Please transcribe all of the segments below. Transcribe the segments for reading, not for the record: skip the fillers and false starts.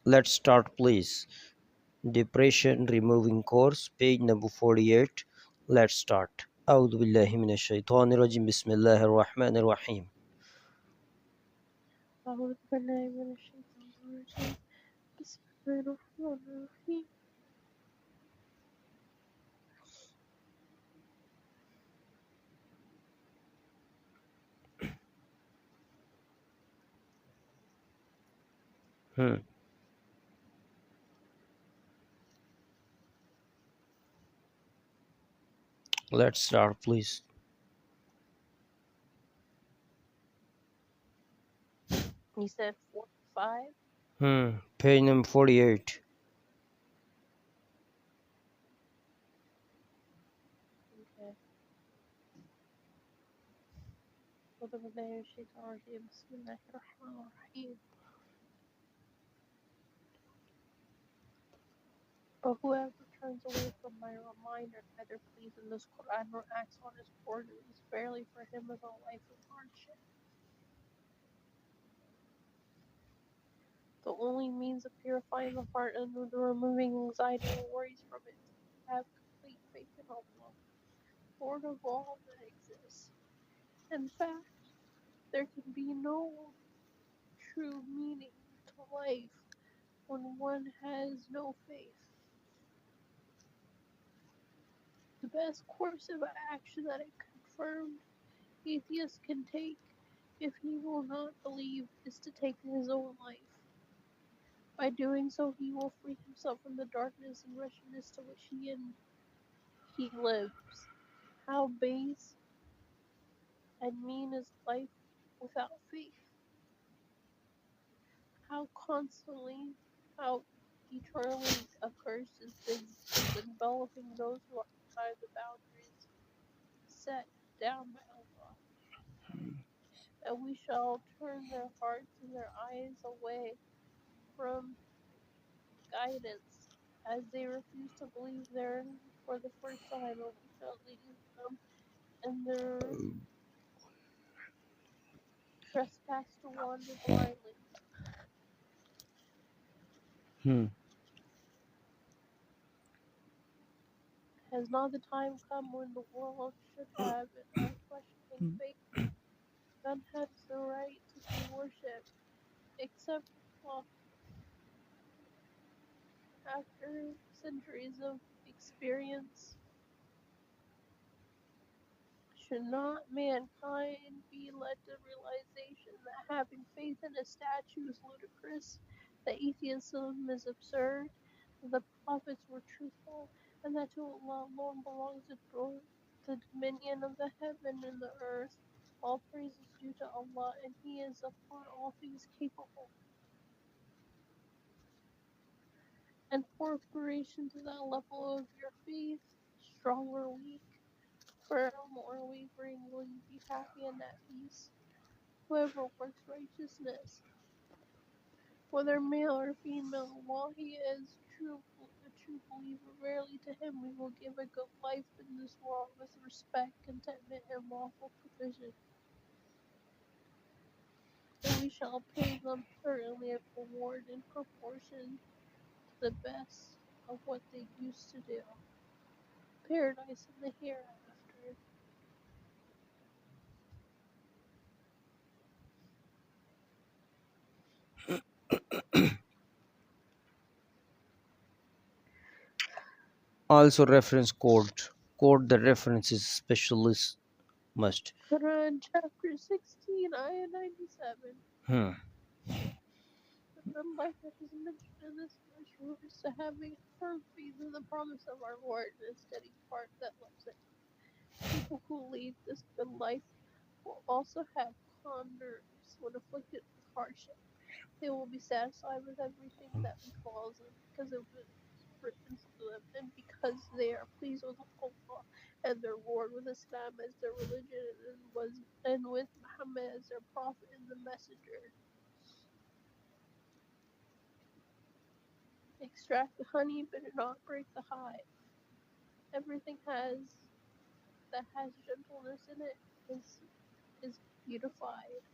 Let's start, please. Depression removing course, page number 48. Let's start. أعوذ بالله من الشيطان الرجيم بسم الله الرحمن الرحيم. أعوذ بالله من الشيطان الرجيم بسم الله الرحمن الرحيم. Let's start, please. You said 45? Page number 48. Okay. أعوذ بالله من الشيطان الرجيم بسم الله الرحمن الرحيم. But whoever turns away from my reminder neither believes in this Quran nor acts on his orders, verily for him is a life of hardship. The only means of purifying the heart and removing anxiety and worries from it is to have complete faith in Allah, Lord of all that exists. In fact, there can be no true meaning to life when one has no faith. The best course of action that a confirmed atheist can take if he will not believe is to take his own life. By doing so, he will free himself from the darkness and wretchedness to which he lives. How base and mean is life without faith? How constantly, how eternally accursed is enveloping those who are outside the boundaries set down by Allah. And we shall turn their hearts and their eyes away from guidance as they refuse to believe therein for the first time, and we shall leave them in their trespass to wander blindly. Has not the time come when the world should have an unquestioning faith? None has the right to be worshipped except Allah. After centuries of experience, should not mankind be led to realization that having faith in a statue is ludicrous, that atheism is absurd, that the prophets were truthful, and that to Allah alone belongs the dominion of the heaven and the earth? All praise is due to Allah, and He is upon all things capable. And for preparation to that level of your faith, strong or weak, firm or wavering, will you be happy and at peace? Whoever works righteousness, whether male or female, while he is a true believer, verily to him we will give a good life in this world with respect, contentment, and lawful provision. And we shall pay them certainly a reward in proportion to the best of what they used to do. Paradise in the hereafter. Also reference code. Code the references specialist must. Quran chapter 16, ayah 97. The life that is mentioned in this verse refers to having firm faith in the promise of our Lord and a steady heart that loves it. People who lead this good life will also have condors when afflicted with hardship. They will be satisfied with everything that befalls them because it was written to them, and because they are pleased with Allah and their Lord, with Islam as their religion, and with Muhammad as their prophet and the messenger. Extract the honey, but do not break the hive. Everything that has gentleness in it is beautified.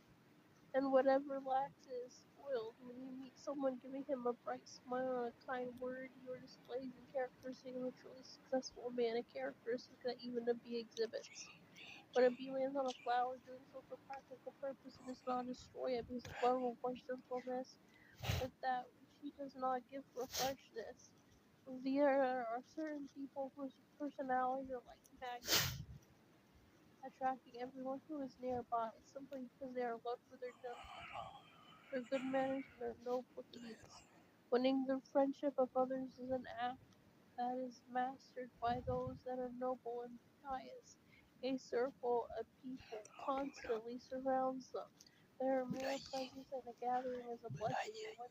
And whatever lacks is spoiled. When you meet someone, giving him a bright smile and a kind word, you are displaying the characteristic of a truly successful man, a characteristic that even a bee exhibits. When a bee lands on a flower, doing so for practical purpose, it does not destroy it because love or gentleness, but that which he does not give for freshness. There are certain people whose personalities are like magnets, attracting everyone who is nearby simply because they are loved for their gentle talk, their good manners, and their noble deeds. Winning the friendship of others is an act that is mastered by those that are noble and pious. A circle of people constantly surrounds them. Their mere presence at a gathering is a blessing, and when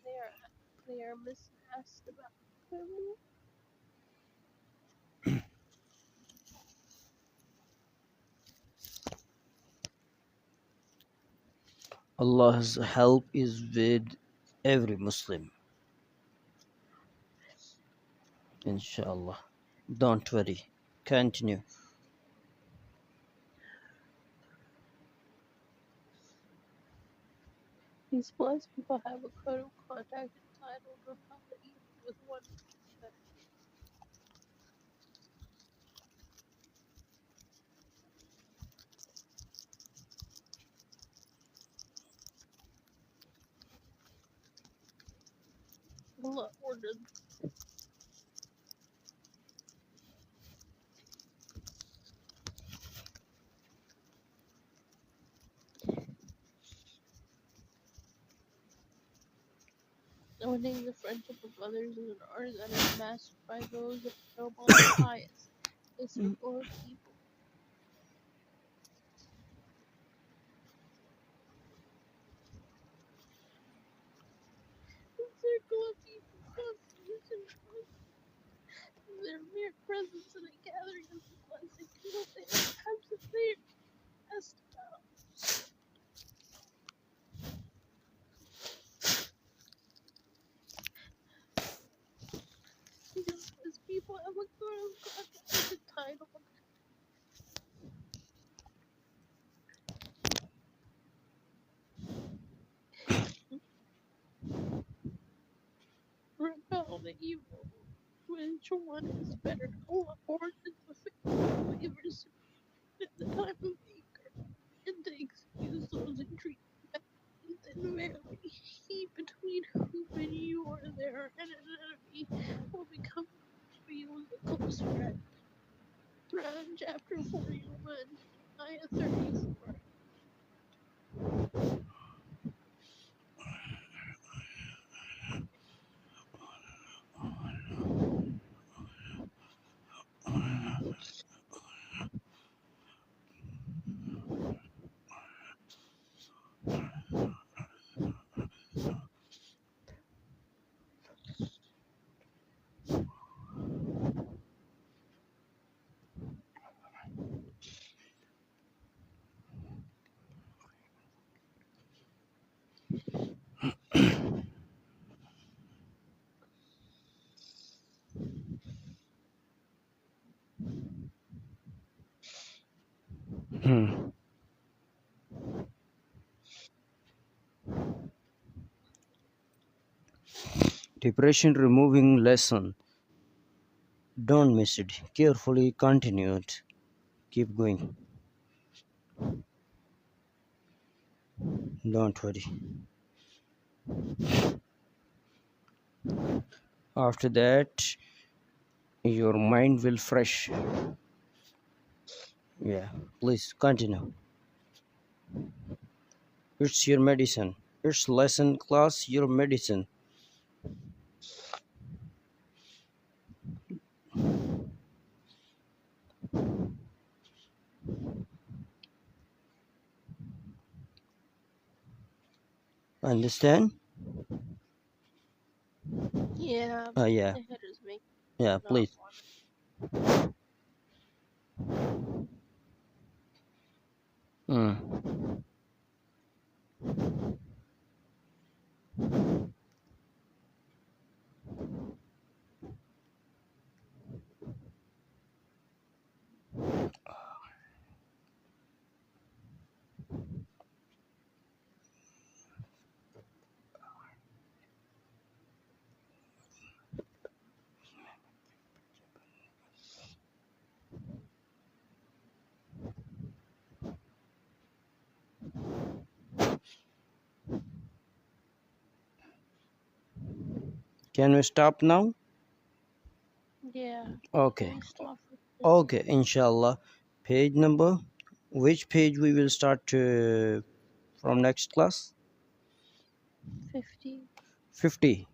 they are misasked about them. Allah's help is with every Muslim, inshallah. Don't worry. Continue. These blessed people have a code of contact entitled Repel the Evil with one another. Allah ordered winning the friendship of others is an art that is mastered by those that are noble and pious. A circle of people. A circle of people constantly surround their mere presence in a gathering is a blessing. What they are absent, they are asked about. These people have a code of contact entitled Repel the Evil. Which one is better? Allah orders the faithful believers at the time of anger and to excuse those in treatment. Then verily, he between whom and you are there and an enemy will become to you as a close friend. Quran chapter 41, ayah 34. Depression removing lesson. Don't miss it. Carefully continue it. Keep going. Don't worry. After that, your mind will fresh. Yeah, please continue. It's your medicine. It's lesson class, your medicine. Understand? Yeah, Yeah. the head is making Yeah, it please. Mm. Can we stop now? Yeah. Okay. Can we stop for 10 Okay, inshallah. Page number, which page we will start from next class? 50. 50.